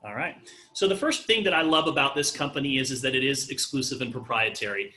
All right. So the first thing that I love about this company is that it is exclusive and proprietary.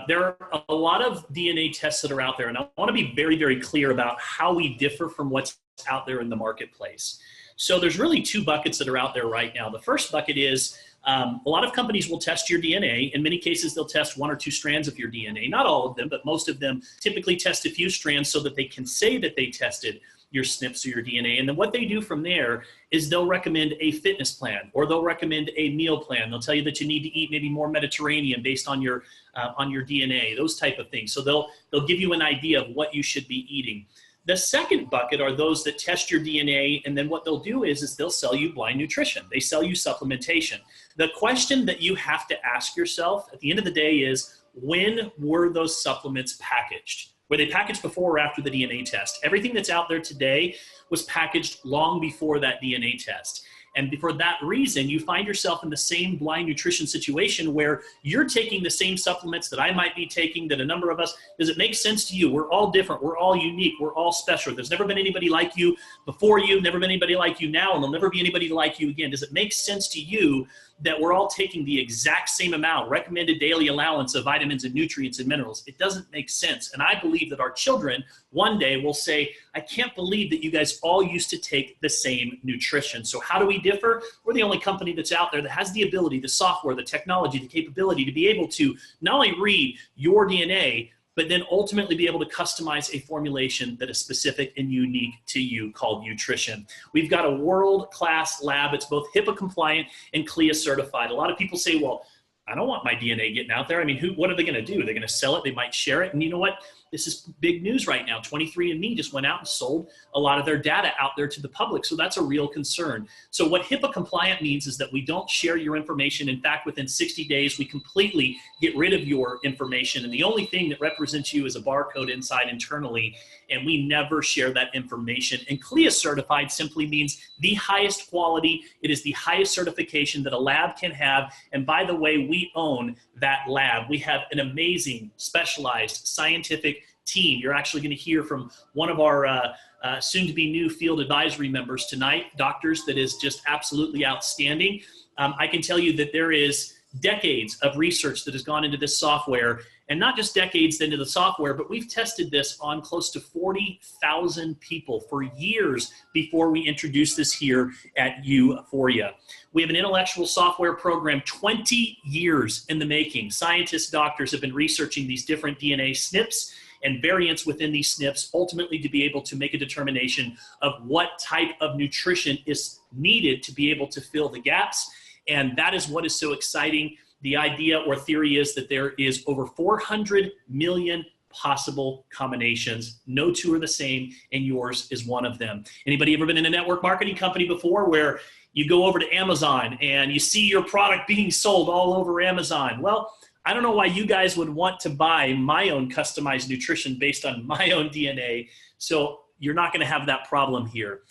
There are a lot of DNA tests that are out there, and I want to be very, very clear about how we differ from what's out there in the marketplace. So there's really two buckets that are out there right now. The first bucket is a lot of companies will test your DNA. In many cases, they'll test one or two strands of your DNA. Not all of them, but most of them typically test a few strands so that they can say that they tested your SNPs or your DNA. And then what they do from there is they'll recommend a fitness plan, or they'll recommend a meal plan. They'll tell you that you need to eat maybe more Mediterranean based on your DNA, those type of things. So they'll give you an idea of what you should be eating. The second bucket are those that test your DNA, and then what they'll do is they'll sell you blind nutrition. They sell you supplementation. The question that you have to ask yourself at the end of the day is, when were those supplements packaged? Were they packaged before or after the DNA test? Everything that's out there today was packaged long before that DNA test. And for that reason, you find yourself in the same blind nutrition situation where you're taking the same supplements that I might be taking, that a number of us. Does it make sense to you? We're all different. We're all unique. We're all special. There's never been anybody like you before you, never been anybody like you now, and there'll never be anybody like you again. Does it make sense to you that we're all taking the exact same amount, recommended daily allowance of vitamins and nutrients and minerals? It doesn't make sense. And I believe that our children one day will say, I can't believe that you guys all used to take the same nutrition. So how do we differ? We're the only company that's out there that has the ability, the software, the technology, the capability to be able to not only read your DNA, but then ultimately be able to customize a formulation that is specific and unique to you, called Utrition. We've got a world-class lab. It's both HIPAA compliant and CLIA certified. A lot of people say, well, I don't want my DNA getting out there. I mean, what are they going to do? They're going to sell it. They might share it. And you know what? This is big news right now. 23andMe just went out and sold a lot of their data out there to the public. So that's a real concern. So what HIPAA compliant means is that we don't share your information. In fact, within 60 days, we completely get rid of your information. And the only thing that represents you is a barcode inside internally. And we never share that information. And CLIA certified simply means the highest quality. It is the highest certification that a lab can have. And by the way, we own that lab. We have an amazing, specialized, scientific team. You're actually going to hear from one of our soon-to-be new field advisory members tonight, doctors, that is just absolutely outstanding. I can tell you that there is decades of research that has gone into this software, and not just decades into the software, but we've tested this on close to 40,000 people for years before we introduced this here at Uforia. We have an intellectual software program, 20 years in the making. Scientists, doctors have been researching these different DNA SNPs and variants within these SNPs, ultimately to be able to make a determination of what type of nutrition is needed to be able to fill the gaps. And that is what is so exciting. The idea or theory is that there is over 400 million possible combinations. No two are the same, and yours is one of them. Anybody ever been in a network marketing company before where you go over to Amazon and you see your product being sold all over Amazon? Well, I don't know why you guys would want to buy my own customized nutrition based on my own DNA. So you're not going to have that problem here.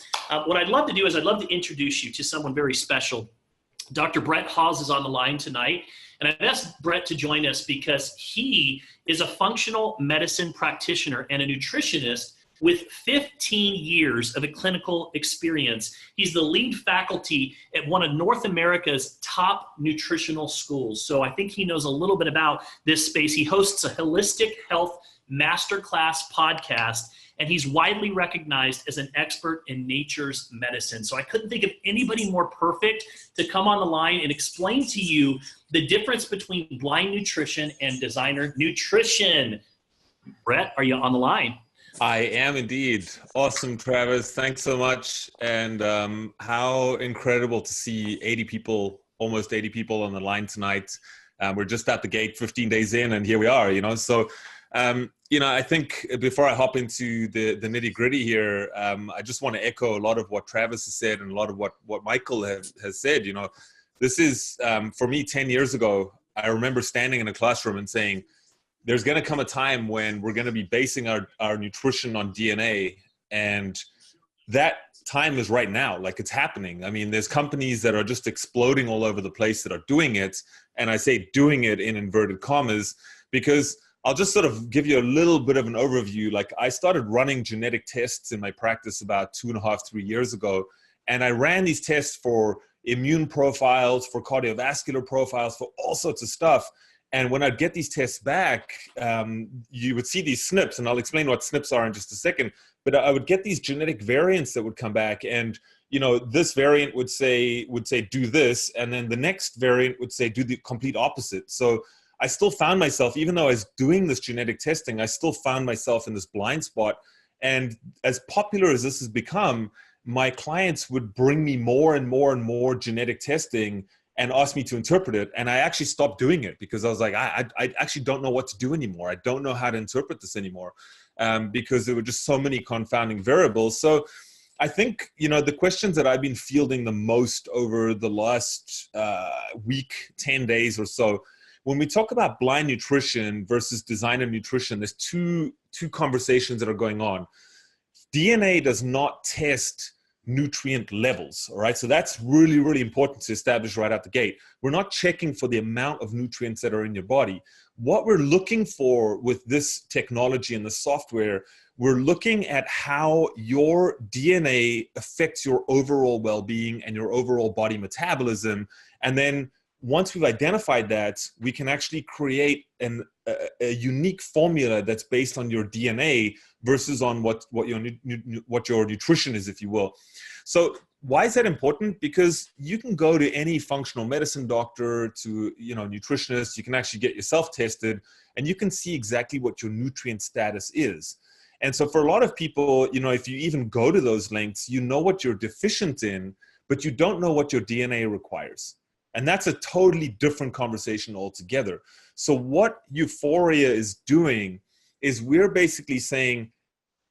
What I'd love to do is I'd love to introduce you to someone very special. Dr. Brett Hawes is on the line tonight, and I've asked Brett to join us because he is a functional medicine practitioner and a nutritionist with 15 years of a clinical experience. He's the lead faculty at one of North America's top nutritional schools. So I think he knows a little bit about this space. He hosts a holistic health masterclass podcast, and he's widely recognized as an expert in nature's medicine. So I couldn't think of anybody more perfect to come on the line and explain to you the difference between blind nutrition and designer nutrition. Brett, are you on the line? I am indeed. Awesome, Travis. Thanks so much. And how incredible to see 80 people, almost 80 people on the line tonight. We're just at the gate, 15 days in, and here we are, you know. So, I think before I hop into the nitty gritty here, I just want to echo a lot of what Travis has said and a lot of what Michael has said. You know, this is, for me, 10 years ago, I remember standing in a classroom and saying, there's going to come a time when we're going to be basing our nutrition on DNA, and that time is right now. Like, it's happening. I mean, there's companies that are just exploding all over the place that are doing it. And I say doing it in inverted commas, because I'll just sort of give you a little bit of an overview. Like, I started running genetic tests in my practice about 2.5, 3 years ago. And I ran these tests for immune profiles, for cardiovascular profiles, for all sorts of stuff. And when I'd get these tests back, you would see these SNPs, and I'll explain what SNPs are in just a second. But I would get these genetic variants that would come back, and this variant would say do this, and then the next variant would say do the complete opposite. So I still found myself, even though I was doing this genetic testing, I still found myself in this blind spot. And as popular as this has become, my clients would bring me more and more and more genetic testing and ask me to interpret it. And I actually stopped doing it because I was like, I actually don't know what to do anymore. I don't know how to interpret this anymore, because there were just so many confounding variables. So I think, the questions that I've been fielding the most over the last week, 10 days or so, when we talk about blind nutrition versus designer nutrition, there's two conversations that are going on. DNA does not test nutrient levels, all right? So that's really, really important to establish right out the gate. We're not checking for the amount of nutrients that are in your body. What we're looking for with this technology and the software, we're looking at how your DNA affects your overall well-being and your overall body metabolism. And then once we've identified that, we can actually create a unique formula that's based on your DNA versus on what your nutrition is, if you will. So why is that important? Because you can go to any functional medicine doctor, to nutritionist. You can actually get yourself tested, and you can see exactly what your nutrient status is. And so for a lot of people, if you even go to those lengths, you know what you're deficient in, but you don't know what your DNA requires. And that's a totally different conversation altogether. So what Uforia is doing is we're basically saying,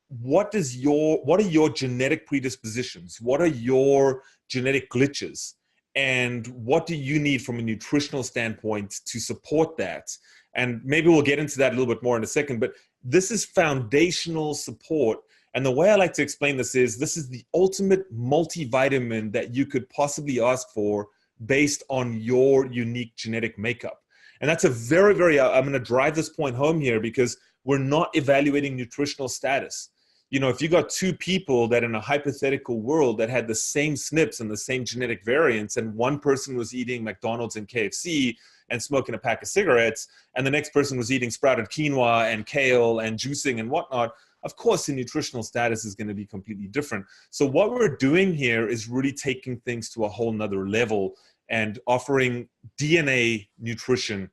what are your genetic predispositions? What are your genetic glitches? And what do you need from a nutritional standpoint to support that? And maybe we'll get into that a little bit more in a second, but this is foundational support. And the way I like to explain this is the ultimate multivitamin that you could possibly ask for based on your unique genetic makeup. And that's a very, very, I'm going to drive this point home here, because we're not evaluating nutritional status. If you got two people that in a hypothetical world that had the same SNPs and the same genetic variants, and one person was eating McDonald's and KFC and smoking a pack of cigarettes, and the next person was eating sprouted quinoa and kale and juicing and whatnot, of course, the nutritional status is going to be completely different. So what we're doing here is really taking things to a whole nother level and offering DNA nutrition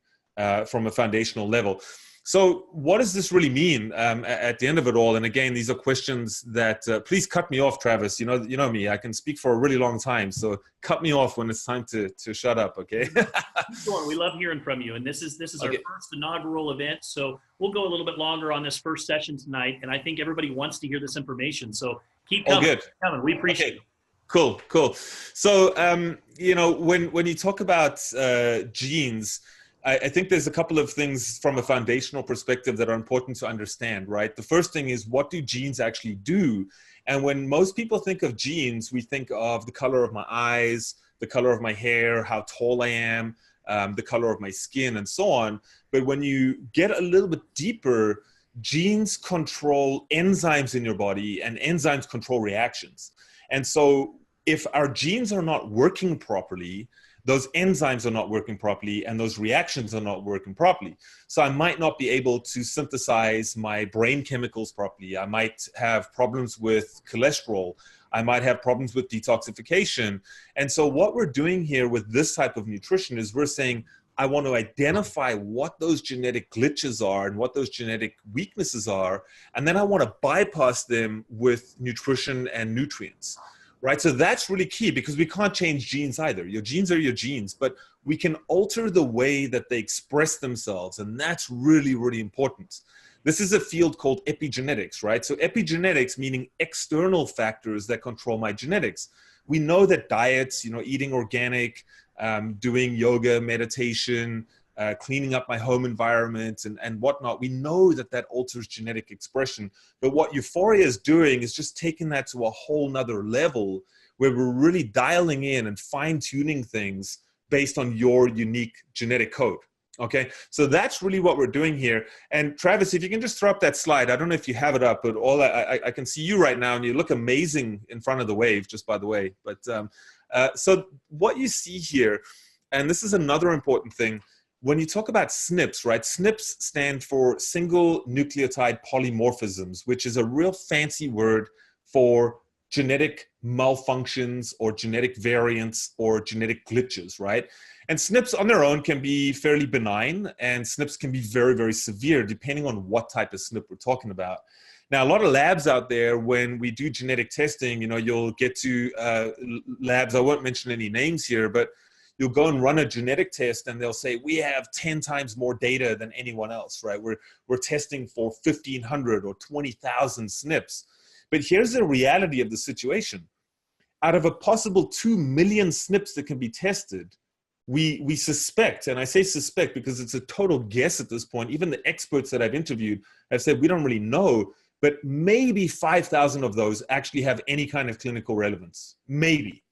from a foundational level. So what does this really mean at the end of it all? And again, these are questions that, please cut me off, Travis. You know me, I can speak for a really long time. So cut me off when it's time to shut up, okay? We love hearing from you. And this is our first inaugural event. So we'll go a little bit longer on this first session tonight. And I think everybody wants to hear this information. So keep coming. Good. Keep coming. We appreciate it. Cool. So, when you talk about genes, I think there's a couple of things from a foundational perspective that are important to understand, right? The first thing is, what do genes actually do? And when most people think of genes, we think of the color of my eyes, the color of my hair, how tall I am, the color of my skin, and so on. But when you get a little bit deeper, genes control enzymes in your body, and enzymes control reactions. And so if our genes are not working properly, those enzymes are not working properly, and those reactions are not working properly. So I might not be able to synthesize my brain chemicals properly. I might have problems with cholesterol. I might have problems with detoxification. And so what we're doing here with this type of nutrition is we're saying, I want to identify what those genetic glitches are and what those genetic weaknesses are. And then I want to bypass them with nutrition and nutrients, right? So that's really key, because we can't change genes either. Your genes are your genes, but we can alter the way that they express themselves. And that's really, really important. This is a field called epigenetics, right? So epigenetics, meaning external factors that control my genetics. We know that diets, eating organic, doing yoga, meditation, cleaning up my home environment and whatnot, we know that alters genetic expression. But what Uforia is doing is just taking that to a whole nother level, where we're really dialing in and fine-tuning things based on your unique genetic code. Okay, so that's really what we're doing here. And Travis, if you can just throw up that slide. I don't know if you have it up, but I can see you right now, and you look amazing in front of the wave, just by the way. But So what you see here, and this is another important thing, when you talk about SNPs, right? SNPs stand for single nucleotide polymorphisms, which is a real fancy word for genetic malfunctions or genetic variants or genetic glitches, right? And SNPs on their own can be fairly benign, and SNPs can be very, very severe depending on what type of SNP we're talking about. Now, a lot of labs out there, when we do genetic testing, you know, you'll get to labs, I won't mention any names here, but you'll go and run a genetic test and they'll say, we have 10 times more data than anyone else, right? We're testing for 1,500 or 20,000 SNPs. But here's the reality of the situation. Out of a possible 2 million SNPs that can be tested, we suspect, and I say suspect because it's a total guess at this point, even the experts that I've interviewed have said we don't really know, but maybe 5,000 of those actually have any kind of clinical relevance, maybe.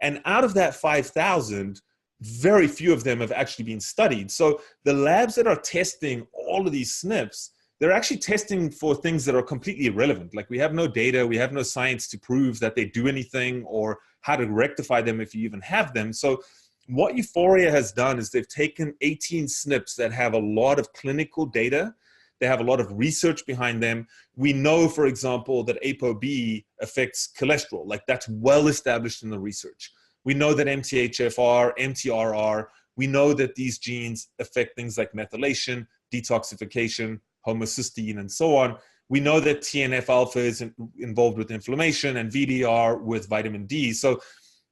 And out of that 5,000, very few of them have actually been studied. So the labs that are testing all of these SNPs, they're actually testing for things that are completely irrelevant. Like we have no data, we have no science to prove that they do anything or how to rectify them if you even have them. So what Uforia has done is they've taken 18 SNPs that have a lot of clinical data. They have a lot of research behind them. We know, for example, that ApoB affects cholesterol. Like that's well established in the research. We know that MTHFR, MTRR, we know that these genes affect things like methylation, detoxification, homocysteine, and so on. We know that TNF alpha is involved with inflammation and VDR with vitamin D. So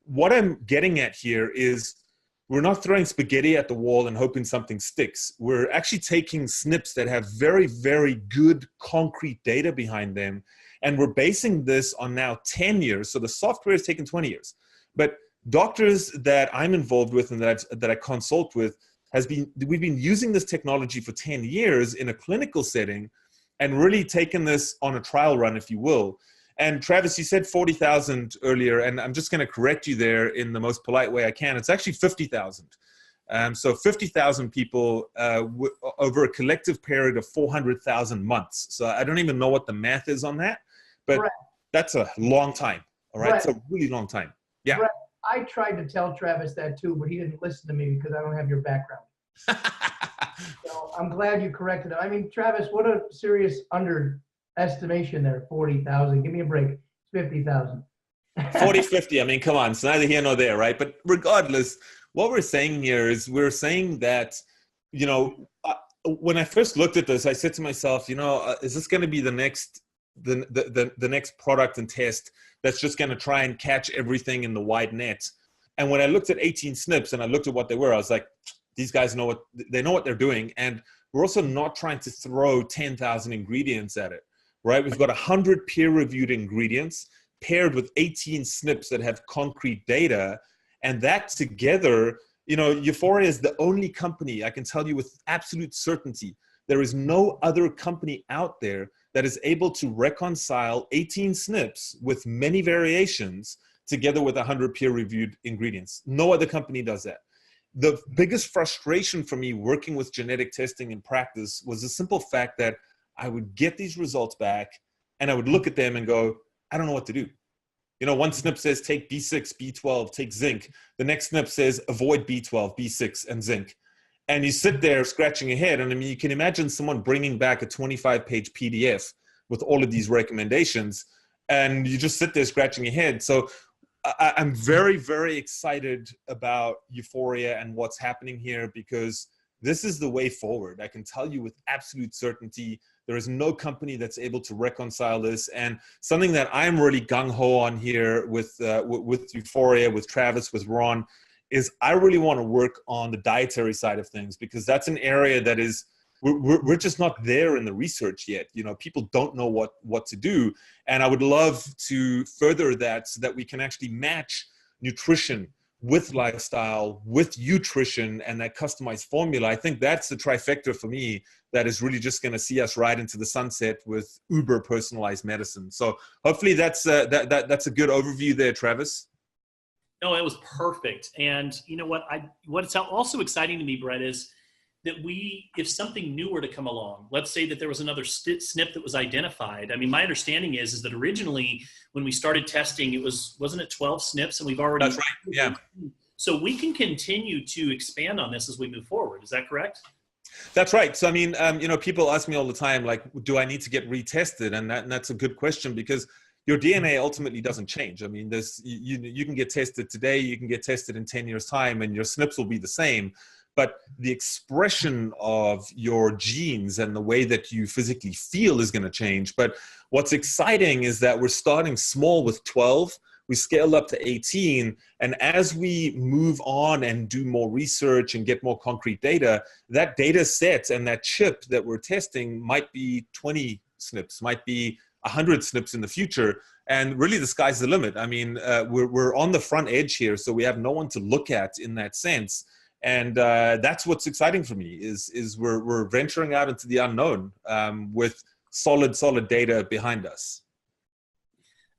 what I'm getting at here is we're not throwing spaghetti at the wall and hoping something sticks. We're actually taking SNPs that have very, very good concrete data behind them. And we're basing this on now 10 years. So the software has taken 20 years. But doctors that I'm involved with and that I consult with, we've been using this technology for 10 years in a clinical setting and really taken this on a trial run, if you will. And Travis, you said 40,000 earlier, and I'm just going to correct you there in the most polite way I can. It's actually 50,000. So 50,000 people over a collective period of 400,000 months. So I don't even know what the math is on that, but Brett, that's a long time. All right, Brett, it's a really long time. Yeah. Brett, I tried to tell Travis that too, but he didn't listen to me because I don't have your background. So I'm glad you corrected him. I mean, Travis, what a serious underestimation there, 40,000. Give me a break. It's 50,000. 40, 50. I mean, come on. It's neither here nor there, right? But regardless, what we're saying here is we're saying that, you know, when I first looked at this, I said to myself, you know, is this going to be the next product and test that's just going to try and catch everything in the wide net? And when I looked at 18 SNPs and I looked at what they were, I was like, these guys know what they're doing. And we're also not trying to throw 10,000 ingredients at it, right? We've got 100 peer-reviewed ingredients paired with 18 SNPs that have concrete data. And that together, you know, Uforia is the only company, I can tell you with absolute certainty, there is no other company out there that is able to reconcile 18 SNPs with many variations together with 100 peer-reviewed ingredients. No other company does that. The biggest frustration for me working with genetic testing in practice was the simple fact that I would get these results back and I would look at them and go, I don't know what to do. You know, one SNP says take B6, B12, take zinc. The next SNP says avoid B12, B6, and zinc. And you sit there scratching your head. And I mean, you can imagine someone bringing back a 25-page PDF with all of these recommendations, and you just sit there scratching your head. So I'm very, very excited about Uforia and what's happening here, because this is the way forward. I can tell you with absolute certainty, there is no company that's able to reconcile this. And something that I'm really gung-ho on here with Uforia, with Travis, with Ron, is I really want to work on the dietary side of things, because that's an area that is, we're just not there in the research yet. You know, people don't know what to do. And I would love to further that so that we can actually match nutrition with lifestyle, with Utrition, and that customized formula. I think that's the trifecta for me that is really just going to see us ride into the sunset with uber personalized medicine. So hopefully that's a good overview there, Travis. No, it was perfect. And you know what? What's also exciting to me, Brett, is that if something new were to come along, let's say that there was another SNP that was identified. I mean, my understanding is that originally when we started testing, wasn't it 12 SNPs, and we've already. That's right. Yeah. So we can continue to expand on this as we move forward. Is that correct? That's right. So, I mean, people ask me all the time, like, do I need to get retested? And that's a good question, because your DNA ultimately doesn't change. I mean, you can get tested today, you can get tested in 10 years' time, and your SNPs will be the same. But the expression of your genes and the way that you physically feel is going to change. But what's exciting is that we're starting small with 12. We scaled up to 18. And as we move on and do more research and get more concrete data, that data set and that chip that we're testing might be 20 SNPs, might be 100 SNPs in the future. And really the sky's the limit. I mean, we're on the front edge here, so we have no one to look at in that sense. And that's what's exciting for me is we're venturing out into the unknown with solid data behind us.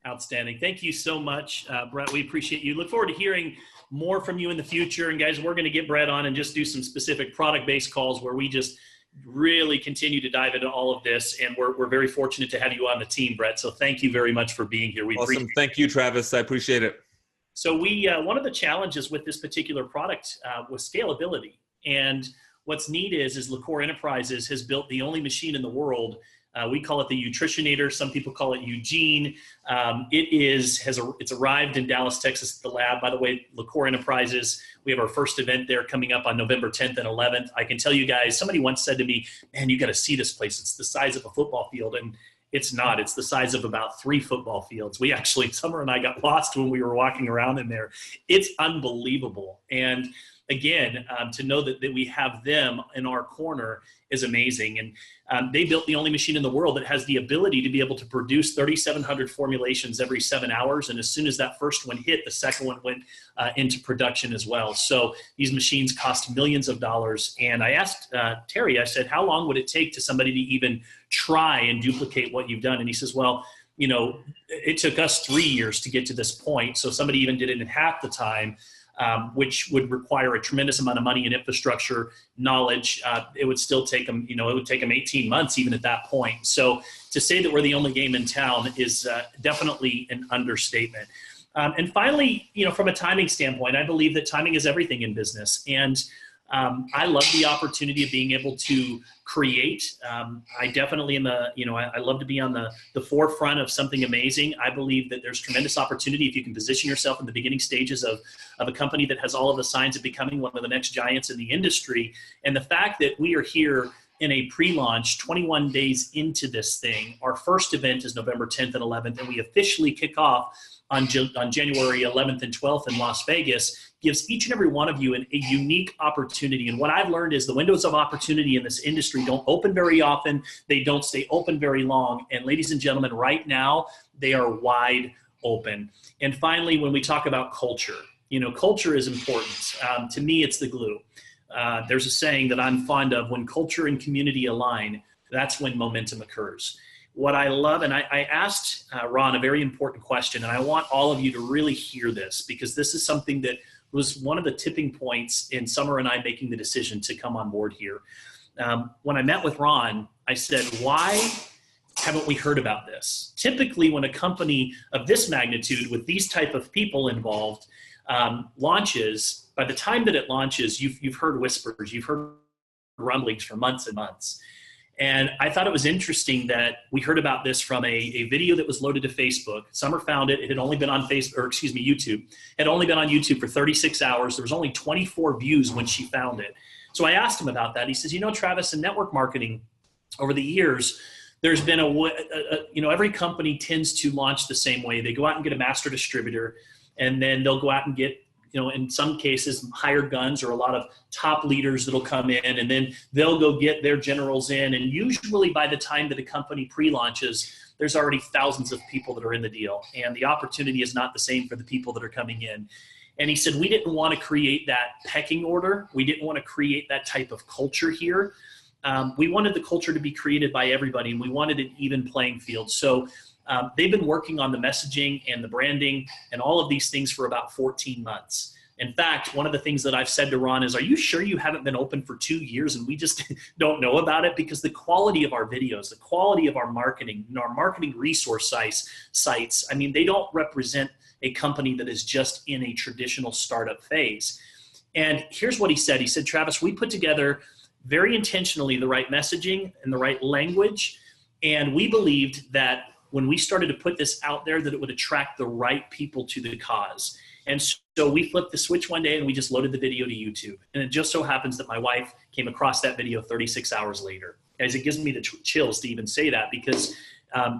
Outstanding. Thank you so much, Brett. We appreciate you. Look forward to hearing more from you in the future. And guys, we're going to get Brett on and just do some specific product-based calls where we just really continue to dive into all of this. And we're very fortunate to have you on the team, Brett. So thank you very much for being here. Awesome. Thank you, Travis. I appreciate it. So one of the challenges with this particular product was scalability. And what's neat is LaCour Enterprises has built the only machine in the world. We call it the Utritionator. Some people call it Eugene. It's arrived in Dallas, Texas at the lab. By the way, LaCour Enterprises, we have our first event there coming up on November 10th and 11th. I can tell you guys, somebody once said to me, man, you got to see this place. It's the size of a football field. And it's not. It's the size of about 3 football fields. We actually, Summer and I got lost when we were walking around in there. It's unbelievable. And again, to know that we have them in our corner is amazing. And they built the only machine in the world that has the ability to be able to produce 3,700 formulations every 7 hours. And as soon as that first one hit, the second one went into production as well. So these machines cost millions of dollars. And I asked Terry, I said, how long would it take to somebody to even try and duplicate what you've done? And he says, well, it took us 3 years to get to this point. So somebody even did it in half the time. Which would require a tremendous amount of money and infrastructure, knowledge. It would still take them, it would take them 18 months even at that point. So to say that we're the only game in town is definitely an understatement. And finally, from a timing standpoint, I believe that timing is everything in business. And I love the opportunity of being able to create. I definitely am I love to be on the forefront of something amazing. I believe that there's tremendous opportunity if you can position yourself in the beginning stages of a company that has all of the signs of becoming one of the next giants in the industry. And the fact that we are here in a pre-launch 21 days into this thing, our first event is November 10th and 11th, and we officially kick off on January 11th and 12th in Las Vegas, gives each and every one of you a unique opportunity. And what I've learned is the windows of opportunity in this industry don't open very often. They don't stay open very long. And ladies and gentlemen, right now, they are wide open. And finally, when we talk about culture, culture is important. To me, it's the glue. There's a saying that I'm fond of: when culture and community align, that's when momentum occurs. What I love, and I asked Ron a very important question, and I want all of you to really hear this, because this is something that was one of the tipping points in Summer and I making the decision to come on board here. When I met with Ron, I said, why haven't we heard about this? Typically, when a company of this magnitude with these type of people involved launches, by the time that it launches, you've heard whispers, you've heard rumblings for months and months. And I thought it was interesting that we heard about this from a video that was loaded to Facebook. Summer found it. It had only been on YouTube. It had only been on YouTube for 36 hours. There was only 24 views when she found it. So I asked him about that. He says, Travis, in network marketing, over the years, there's been every company tends to launch the same way. They go out and get a master distributor, and then they'll go out and get, in some cases, hired guns or a lot of top leaders that'll come in, and then they'll go get their generals in. And usually by the time that a company pre-launches, there's already thousands of people that are in the deal. And the opportunity is not the same for the people that are coming in. And he said, we didn't want to create that pecking order. We didn't want to create that type of culture here. We wanted the culture to be created by everybody, and we wanted an even playing field. So they've been working on the messaging and the branding and all of these things for about 14 months. In fact, one of the things that I've said to Ron is, are you sure you haven't been open for 2 years and we just don't know about it? Because the quality of our videos, the quality of our marketing resource sites, I mean, they don't represent a company that is just in a traditional startup phase. And here's what he said. He said, Travis, we put together very intentionally the right messaging and the right language. And we believed that when we started to put this out there, that it would attract the right people to the cause. And so we flipped the switch one day and we just loaded the video to YouTube. And it just so happens that my wife came across that video 36 hours later. Guys, it gives me the chills to even say that, because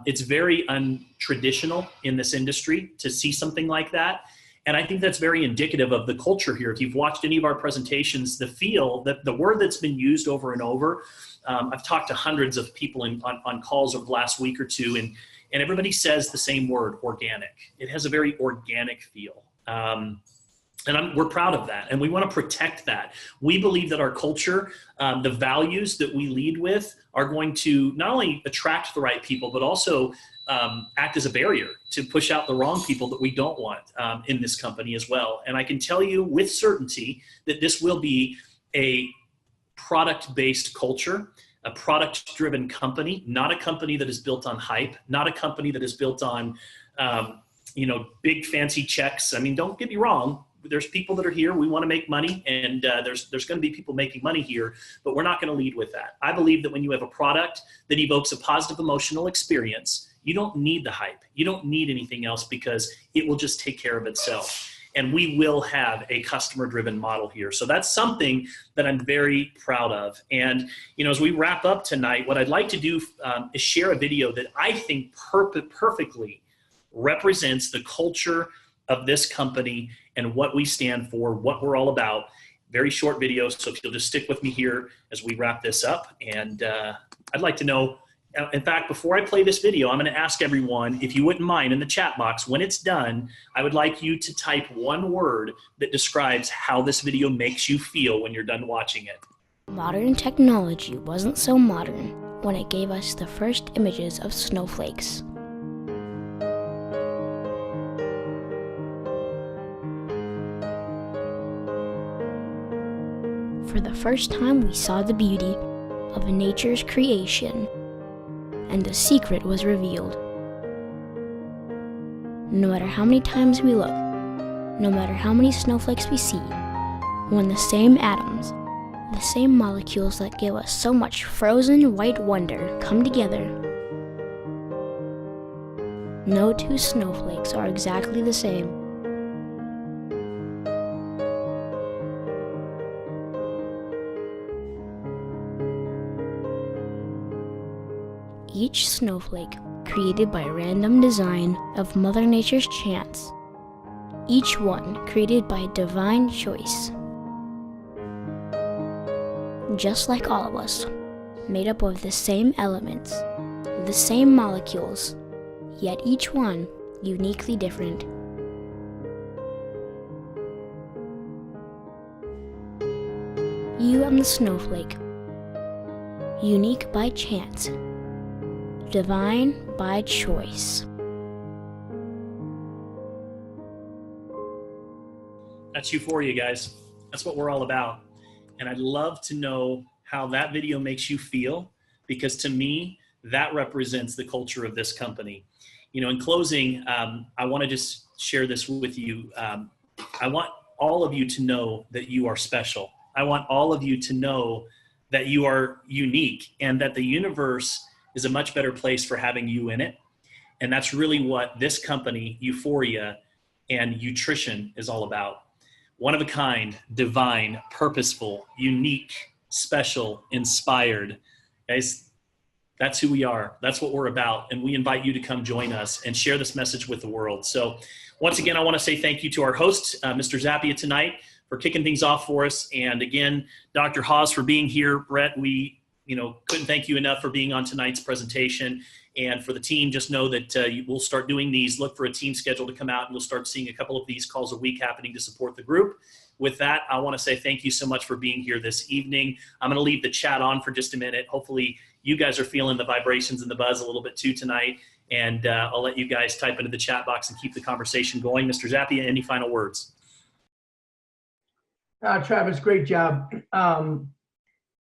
it's very untraditional in this industry to see something like that. And I think that's very indicative of the culture here. If you've watched any of our presentations, the word that's been used over and over, I've talked to hundreds of people on calls over the last week or two, and everybody says the same word, organic. It has a very organic feel. We're proud of that, and we want to protect that. We believe that our culture, the values that we lead with, are going to not only attract the right people, but also act as a barrier to push out the wrong people that we don't want in this company as well. And I can tell you with certainty that this will be a product-based culture, a product-driven company, not a company that is built on hype, not a company that is built on big fancy checks. I mean, don't get me wrong. There's people that are here. We want to make money, and there's going to be people making money here, but we're not going to lead with that. I believe that when you have a product that evokes a positive emotional experience, you don't need the hype. You don't need anything else, because it will just take care of itself. And we will have a customer-driven model here. So that's something that I'm very proud of. And, as we wrap up tonight, what I'd like to do is share a video that I think perfectly represents the culture of this company and what we stand for, what we're all about. Very short video, so if you'll just stick with me here as we wrap this up. And I'd like to know, in fact, before I play this video, I'm going to ask everyone, if you wouldn't mind, in the chat box, when it's done, I would like you to type one word that describes how this video makes you feel when you're done watching it. Modern technology wasn't so modern when it gave us the first images of snowflakes. For the first time, we saw the beauty of nature's creation, and the secret was revealed. No matter how many times we look, no matter how many snowflakes we see, when the same atoms, the same molecules that give us so much frozen white wonder come together, no two snowflakes are exactly the same. Each snowflake created by random design of Mother Nature's chance. Each one created by divine choice. Just like all of us, made up of the same elements, the same molecules, yet each one uniquely different. You and the snowflake, unique by chance, divine by choice. That's Uforia, guys. That's what we're all about. And I'd love to know how that video makes you feel, because to me, that represents the culture of this company. In closing, I want to just share this with you. I want all of you to know that you are special. I want all of you to know that you are unique, and that the universe is a much better place for having you in it. And that's really what this company, Uforia and Utrition, is all about. One of a kind, divine, purposeful, unique, special, inspired. Guys, that's who we are. That's what we're about. And we invite you to come join us and share this message with the world. So once again, I want to say thank you to our host, Mr. Zappia, tonight, for kicking things off for us. And again, Dr. Hawes, for being here. Brett, we couldn't thank you enough for being on tonight's presentation. And for the team, just know that we'll start doing these. Look for a team schedule to come out, and you'll start seeing a couple of these calls a week happening to support the group. With that, I want to say thank you so much for being here this evening. I'm going to leave the chat on for just a minute. Hopefully you guys are feeling the vibrations and the buzz a little bit too tonight. And I'll let you guys type into the chat box and keep the conversation going. Mr. Zappia, any final words? Travis, great job.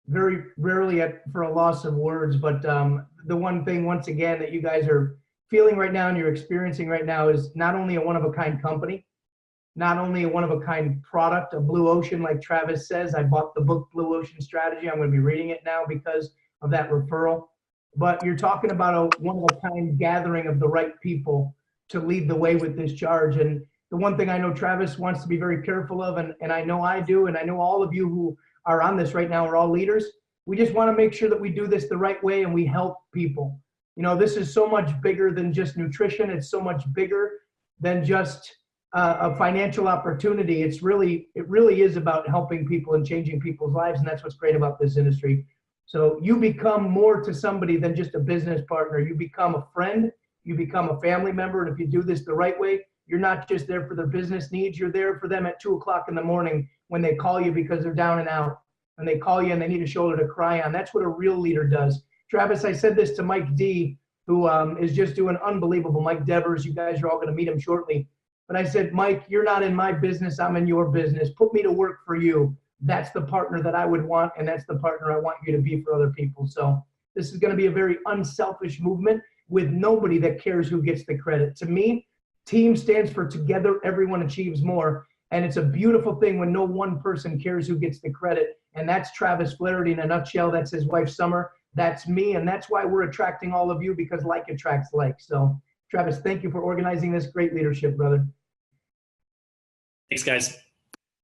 Very rarely for a loss of words, but the one thing, once again, that you guys are feeling right now and you're experiencing right now is not only a one-of-a-kind company, not only a one-of-a-kind product, a blue ocean, like Travis says. I bought the book Blue Ocean Strategy. I'm going to be reading it now because of that referral. But you're talking about a one-of-a-kind gathering of the right people to lead the way with this charge. And the one thing I know Travis wants to be very careful of, and I know I do, and I know all of you who are on this right now are all leaders. We just want to make sure that we do this the right way and we help people. You know, this is so much bigger than just nutrition. It's so much bigger than just a financial opportunity. It really is about helping people and changing people's lives. And that's what's great about this industry. So you become more to somebody than just a business partner. You become a friend, you become a family member. And if you do this the right way, you're not just there for their business needs. You're there for them at 2 o'clock in the morning when they call you because they're down and out, and they call you and they need a shoulder to cry on. That's what a real leader does. Travis, I said this to Mike D, who is just doing unbelievable. Mike Devers, you guys are all going to meet him shortly. But I said, Mike, you're not in my business. I'm in your business. Put me to work for you. That's the partner that I would want, and that's the partner I want you to be for other people. So this is going to be a very unselfish movement with nobody that cares who gets the credit. To me, team stands for together, everyone achieves more. And it's a beautiful thing when no one person cares who gets the credit. And that's Travis Flaherty in a nutshell. That's his wife, Summer. That's me. And that's why we're attracting all of you, because like attracts like. So Travis, thank you for organizing this. Great leadership, brother. Thanks, guys.